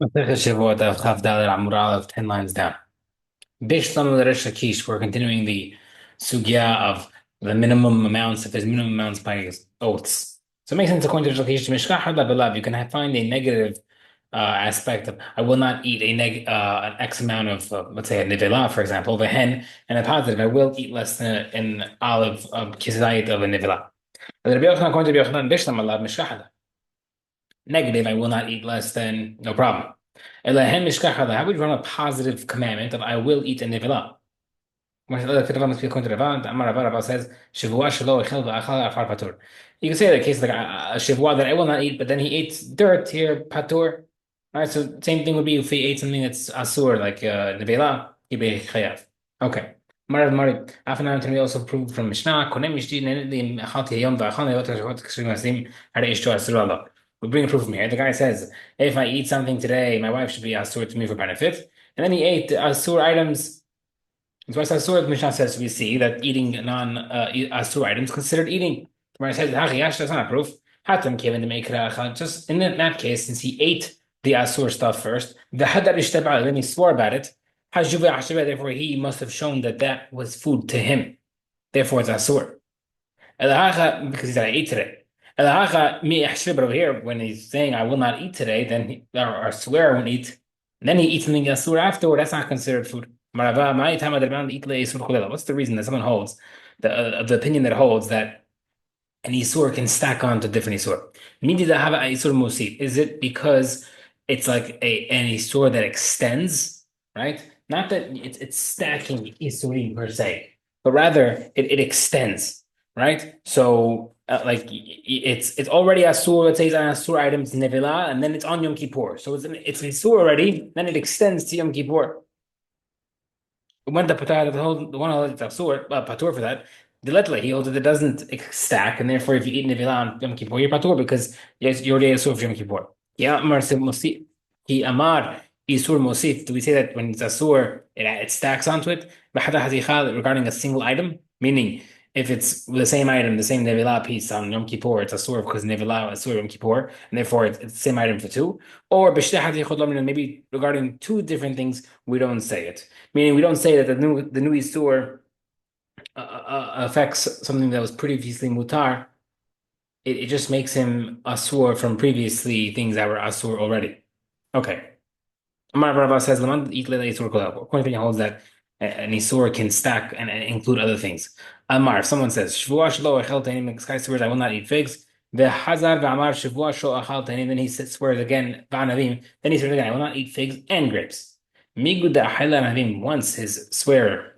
Shevuot Daf Chaf Dalet Amud Aleph, 10 lines down. Bishlam L'Resh Lakish, we're continuing the sugya of the minimum amounts, if there's minimum amounts by oaths. So it makes sense according to Rish Lakish, Mishkach Hada Belav, you can find a negative aspect of, I will not eat an X amount of, let's say a nivela, for example, of a hen, and a positive, I will eat less than an olive of kisayit of a nivela. But Rabbi Yochanan, according to Rabbi Yochanan, Bishlam Alav Mishkach Hada. Negative, I will not eat less than, no problem. Elahem mishkach. How would you run a positive commandment of I will eat a nevela? Rava says, "Shavua shelo echel v'achal afar patur." You can say the case like a shavua that I will not eat, but then he ate dirt here, patur. Right, so same thing would be if he ate something that's asur, like nevela, he'd be chayav. Okay. Marav Mari, Afanan can we also prove from Mishnah, Konem Mishdi Nedim Achalti Hayom V'Achal Nevot Hashot Kshrim Asim Hare Ishto Asur Allah. We bring a proof from here. The guy says, if I eat something today, my wife should be asur to me for benefit. And then he ate asur items. That's why asur, the Mishnah says, we see that eating non-asur items considered eating. The Gemara says, Hachiyash, that's not a proof. Hatam Kevin to make just in that case, since he ate the asur stuff first, the hadar ishtabal, then he swore about it. Therefore, he must have shown that that was food to him. Therefore, it's asur. Because he said, I ate today. But over here, when he's saying, I will not eat today, then or swear I won't eat, and then he eats something asur afterward, that's not considered food. What's the reason that someone holds, the opinion that holds that an isur can stack on to different isur? Is it because it's like an isur that extends, right? Not that it's stacking isurim per se, but rather it extends, right? So like it's already asur. Let's say it's an asur item, it's nevila, and then it's on Yom Kippur. So it's asur already. Then it extends to Yom Kippur. When the one holds it's asur, patur for that. The letter he holds that it doesn't stack, and therefore if you eat nevila on Yom Kippur, you're patur because yes, you're already asur for Yom Kippur. Yeah, Amar Musif. He Amar Isur Mosif. Do we say that when it's asur, it stacks onto it? Regarding a single item, meaning if it's the same item, the same nevila piece on Yom Kippur, it's asur because nevila is asur Yom Kippur, and therefore it's the same item for two. Or maybe regarding two different things, we don't say it. Meaning we don't say that the new Isur affects something that was previously mutar. It just makes him asur from previously things that were asur already. Okay. Amar Baraba says, "Laman eat lela Isur kolel." According to holds that an Isur can stack and include other things. Amar, if someone says, "Shvua shelo echel teinim," Sky swears, "I will not eat figs." The Hazar v'Amar Shvua shelo echel teinim. Then he swears again, v'anavim. Then he swears again, "I will not eat figs and grapes." Migud ha'chayla navim. Once his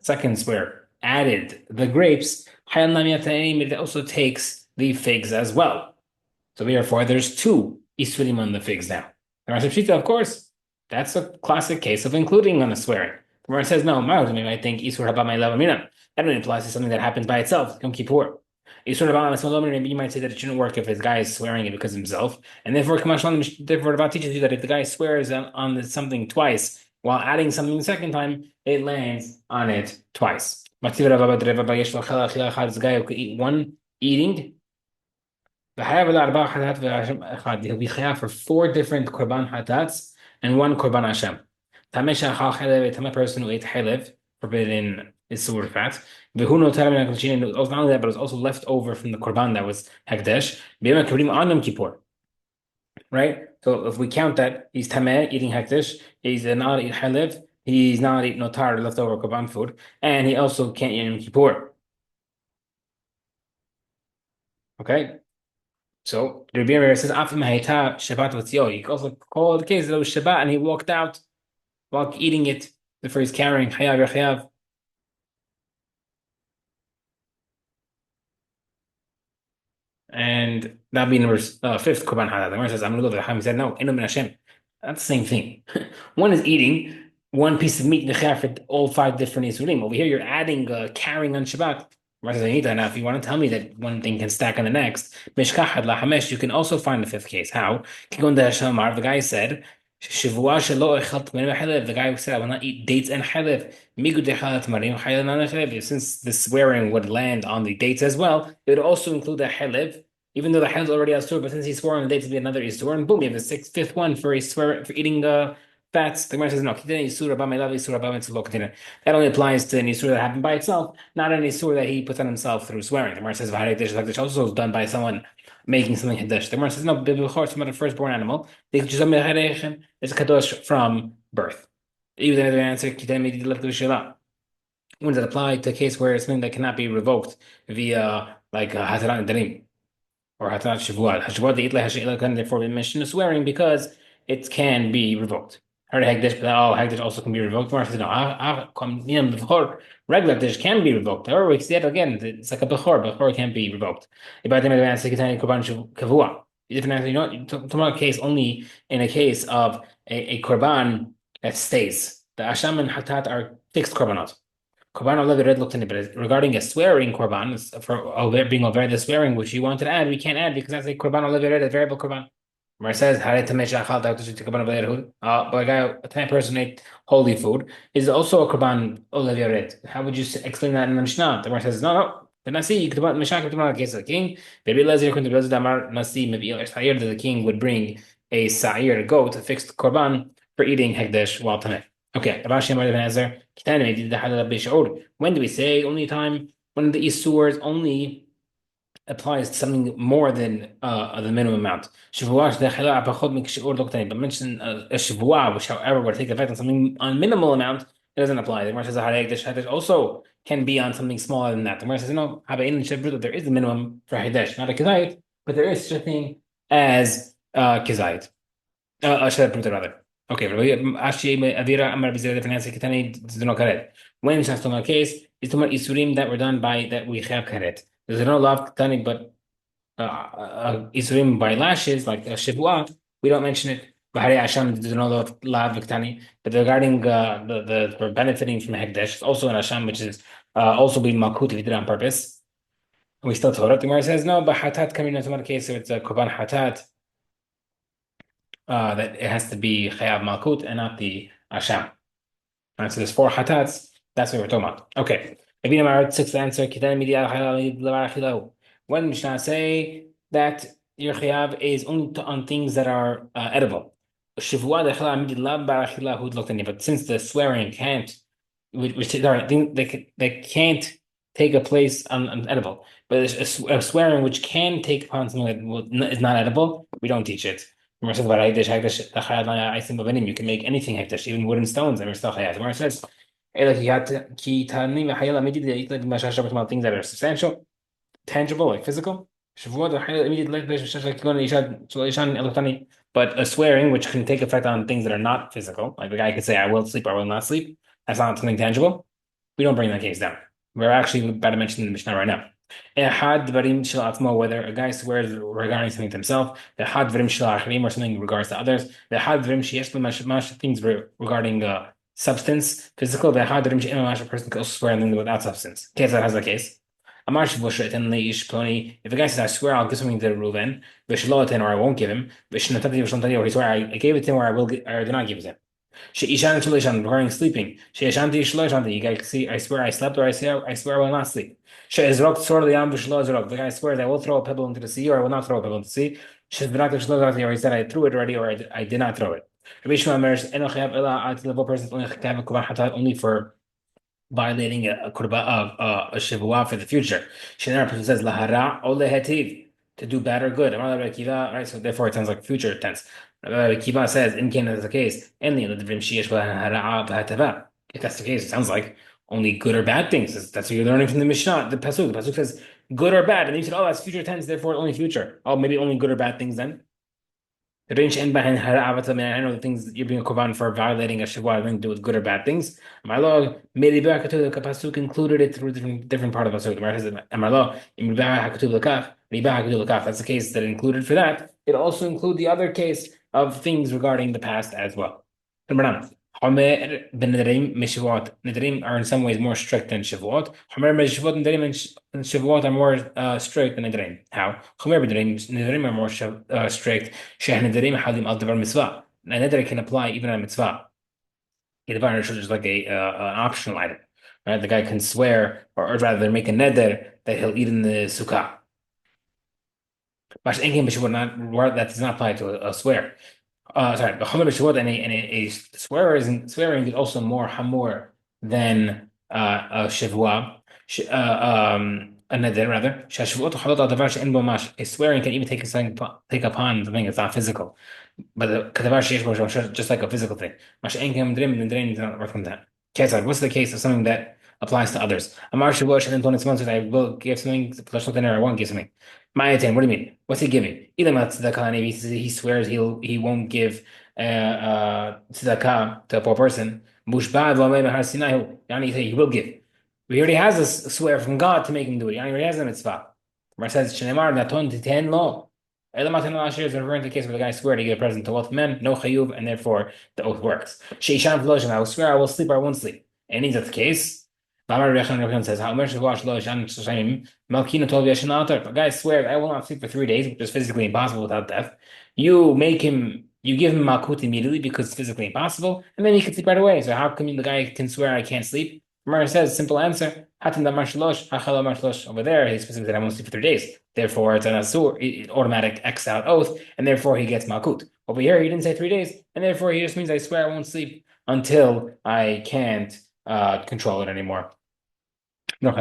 second swear, added the grapes. Hayal namiyat teinim. It also takes the figs as well. So therefore, there's two isurim on the figs now. The Rashi Pshita, of course. That's a classic case of including on a swearing. Where it says, no, I think Isur Haba my Lavamina. That only applies to something that happens by itself, Yom Kippur. Isur Haba maybe you might say that it shouldn't work if his guy is swearing it because of himself. And therefore, therefore, Rabbah teaches you that if the guy swears on something twice while adding something the second time, it lands on it twice. This guy who could eat one eating. He'll be chayav for four different korban hatats and one korban Hashem. Tameh person who ate chelev, forbidden isur fat. Not only that, but it was also left over from the korban that was hekdesh. On Yom Kippur, right? So if we count that, he's tameh eating hekdesh. He's not eat chelev. He's not eat notar leftover korban food, and he also can't eat Yom Kippur. Okay. So the Rebbe says, "Afim hayta Shabbat v'tzio." You can also call the case that it was Shabbat and he walked out while eating it. Therefore, he's carrying chayav chayav. And that being number fifth korban hatat. The Gemara says, "I'm going to go to the Ham." He said, "No, eno min Hashem." That's the same thing. One is eating one piece of meat in the chayav for all five different isurim. Over here, you're adding carrying on Shabbat. Now, if you want to tell me that one thing can stack on the next, mishkachad lahamesh, you can also find the fifth case. How? The guy said, the guy who said, I will not eat dates and chalev. Since the swearing would land on the dates as well, it would also include the chalev, even though the halal is already asur, but since he swore on the day to be another isur, and boom, you have the fifth one for a swear for eating fats. The Gemara says no. That only applies to an isur that happened by itself, not an isur that he puts on himself through swearing. The Gemara says this also is done by someone making something hadesh. The Gemara says no. B'chor from a firstborn animal. It's a kadosh from birth. Even the other answer, when does it apply to a case where it's something that cannot be revoked via like Hatarat Nedarim or Hatarat Shevuot? Shevuot the Itla Hashila can therefore be mentioned as swearing because it can be revoked. Heard Hagdish, but Hagdish also can be revoked. Gemara says no. Before regular dish can be revoked. Or we see it again. It's like a bechor. Bechor can be revoked. About the answer, korban kavua. Different answer. You know, talking about a case only in a case of a korban that stays. The asham and hatat are fixed korbanot. Korban olav red looked in it, but regarding a swearing korban for being over the swearing which you wanted to add, we can't add because that's a korban olav red, a variable korban. Where it says, but a guy, a time person ate holy food is also a korban olav yared. How would you explain that in the Mishnah? The Gemara says, no. The Nasi, you could put Mishnah could put case of the king. Maybe Lezer could do Damar Nasi, maybe that the king would bring a sa'ir, a goat, a fixed korban for eating hekdesh while tameh. Okay, Rashi might have answered. When do we say only time when the isur only applies to something more than the minimum amount? But mention a shivua, which however would take effect on something on minimal amount, it doesn't apply. The Gemara says hagdish also can be on something smaller than that. The Gemara says no, there is a minimum for hagdish, not a kizayit, but there is such a thing as kizayit. Rather. Okay, Avira Amar Bizera Finance Kitani Zeno Karet. When it's talking about case, it's talking about Isurim that were done by that we have Karet. There's no love Kitani, but Isurim by lashes, like Shivua, we don't mention it. Bahari Asham, there's no love Kitani. But regarding the for benefiting from Hekdesh, it's also an Asham, which is also being Makut if you did it on purpose. We still told it. The Gemara says no, but Hatat coming into another case, so it's a Korban Hatat. That it has to be Chayav Malkut and not the Asham. Right, so there's four Hatats. That's what we're talking about. Okay. Ibn Amar, sixth answer. When Mishnah say that your Chayav is only on things that are edible. But since the swearing can't, which they can't take a place on edible, but a swearing which can take upon something that is not edible, we don't teach it. Gemara says about hekdesh, you can make anything hekdesh, even wooden stones, and we're still chayav. Gemara says, things that are substantial, tangible, like physical. But a swearing which can take effect on things that are not physical, like the guy could say, "I will sleep" or "I will not sleep." That's not something tangible. We don't bring that case down. We're actually about to mention the Mishnah right now. Whether a guy swears regarding something to himself, or something in regards to others, things regarding substance, physical, a person can also swear on things without substance. Okay, so that has the case. If a guy says, I swear I'll give something to Reuven, or I won't give him, or he swear I gave it to him or I do not give it to him. Regarding sleeping. You guys see, I swear I slept, or I swear I will not sleep. The guy swears I will throw a pebble into the sea, or I will not throw a pebble into the sea. Or he said I threw it already, or I did not throw it. Only for violating a shivua for the future. Another person says lahara or lehetiv, to do bad or good. Right, so therefore it sounds like future tense. Kiva says, in Canada is the case, if that's the case, it sounds like only good or bad things. That's what you're learning from the Mishnah, the Pasuk. The Pasuk says good or bad. And then you said, oh, that's future tense, therefore only future. Oh, maybe only good or bad things then. I know the things you're being a korban for violating a shivua having to do with good or bad things. My law, maybe the pasuk included it through different part of the pasuk. My law, that's the case that included for that. It also include the other case of things regarding the past as well. Number 9. Nedarim are in some ways more strict than Shevuot. And Shevuot are more strict than Nedarim. How? Nedarim are more strict. Nedar can apply even on mitzvah. It's just like an optional item. Right? The guy can swear, or rather make a neder that he'll eat in the sukkah. Mash Enkim B'Shavot, not that does not apply to a swear. Sorry, but Chomer B'Shavot, and a swearer swearing is also more hamor than a Shavua. A neder rather. Shashvuot Chalot al Davar She'en Bo Mash. A swearing can even take upon something that's not physical. But the kadavar sheish bo just like a physical thing. Masha'enkim drim and drain does not work from that. Ketzad, what's the case of something that applies to others? Amar shavuot and then months I will give something, plus something or I won't give something. Ma'atain, what do you mean? What's he giving? Ilamat tzedakah, he swears he won't give tzedakah to a poor person. Mushba'ad v'amei mehar sinai, yani he will give. He already has a swear from God to make him do it. Yani he already has a mitzvah. Mar says, Shneimar naton titen lo. Elamatan al-Ashir is referring to the case where the guy swear to give a present to both men, no chayuv, and therefore the oath works. Sheishan v'loshim, I will swear I will sleep or I won't sleep. And is that the case? V'amar Rechan says, "Ha'omer shevash lo yashan shayim malkina tov yashan altar." If a guy swears, "I will not sleep for 3 days," which is physically impossible without death, you give him malkut immediately because it's physically impossible, and then he can sleep right away. So how come the guy can swear I can't sleep? Gemara says, simple answer. Over there, he specifically said, I won't sleep for 3 days. Therefore, it's an asur, automatic X out oath, and therefore he gets malkut. Over here, he didn't say 3 days, and therefore he just means I swear I won't sleep until I can't control it anymore. No,